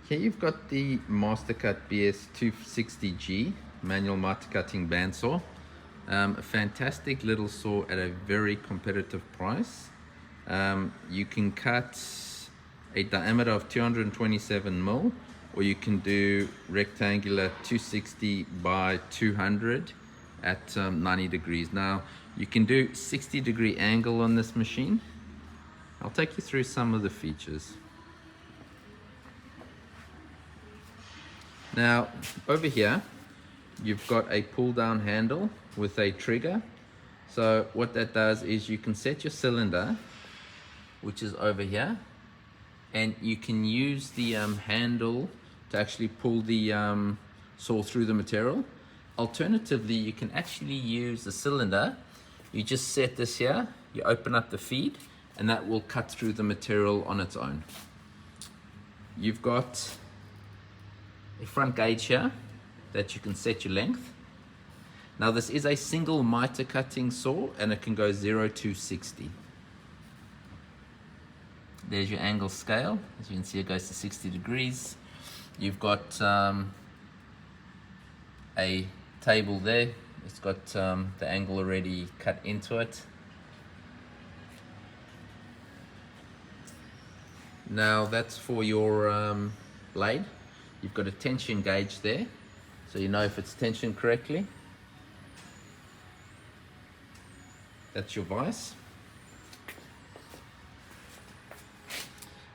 Here you've got the Mastercut BS-260G manual miter cutting bandsaw. A fantastic little saw at a very competitive price. You can cut a diameter of 227 mil, or you can do rectangular 260 by 200 at 90 degrees. Now you can do 60-degree angle on this machine. I'll take you through some of the features. Now over here you've got a pull down handle with a trigger. So what that does is you can set your cylinder, which is over here, and you can use the handle to actually pull the saw through the material. Alternatively, you can actually use the cylinder. You just set this here, you open up the feed, and that will cut through the material on its own. You've got a front gauge here that you can set your length. Now this is a single miter cutting saw and it can go 0 to 60. There's your angle scale. As you can see, it goes to 60 degrees. You've got a table there. It's got the angle already cut into it. Now that's for your blade. You've got a tension gauge there, so you know if it's tensioned correctly. That's your vise.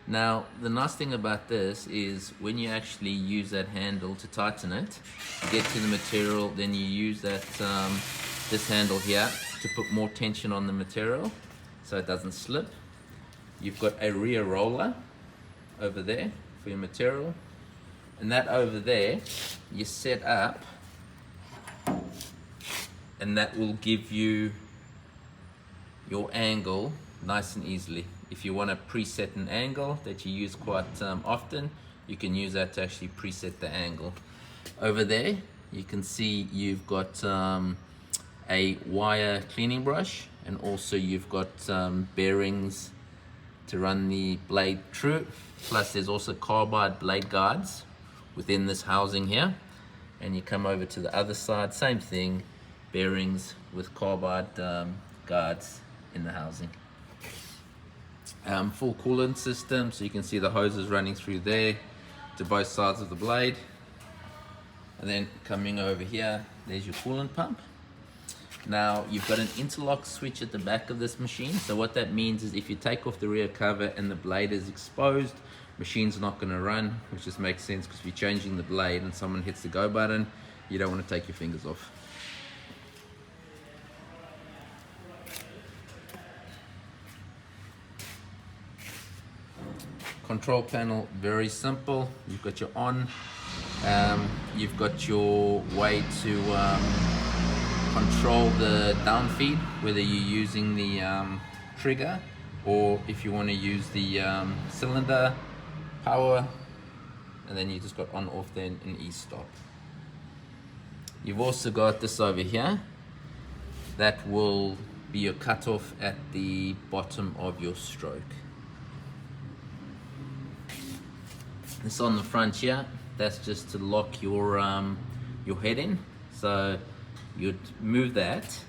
Now the nice thing about this is when you actually use that handle to tighten it, you get to the material, then you use that this handle here to put more tension on the material so it doesn't slip. You've got a rear roller over there for your material, and that over there you set up, and that will give you your angle nice and easily. If you want to preset an angle that you use quite often, you can use that to actually preset the angle. Over there you can see you've got a wire cleaning brush, and also you've got bearings to run the blade through, plus there's also carbide blade guards within this housing here. And you come over to the other side, same thing, bearings with carbide guards in the housing. Full coolant system, so you can see the hoses running through there to both sides of the blade. And then coming over here, there's your coolant pump. Now you've got an interlock switch at the back of this machine, so what that means is if you take off the rear cover and the blade is exposed, machine's not going to run, which just makes sense because if you're changing the blade and someone hits the go button, you don't want to take your fingers off. Control panel, very simple. You've got your on, you've got your way to control the down feed, whether you're using the trigger or if you want to use the cylinder power, and then you just got on, off, then an e-stop. You've also got this over here that will be your cutoff at the bottom of your stroke. This on the front here, that's just to lock your head in. So you'd move that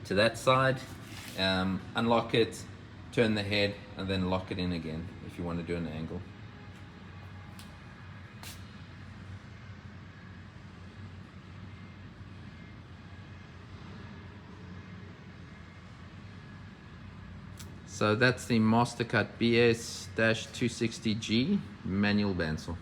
to that side, unlock it, turn the head, and then lock it in again if you want to do an angle. So that's the Mastercut BS-260G manual bandsaw.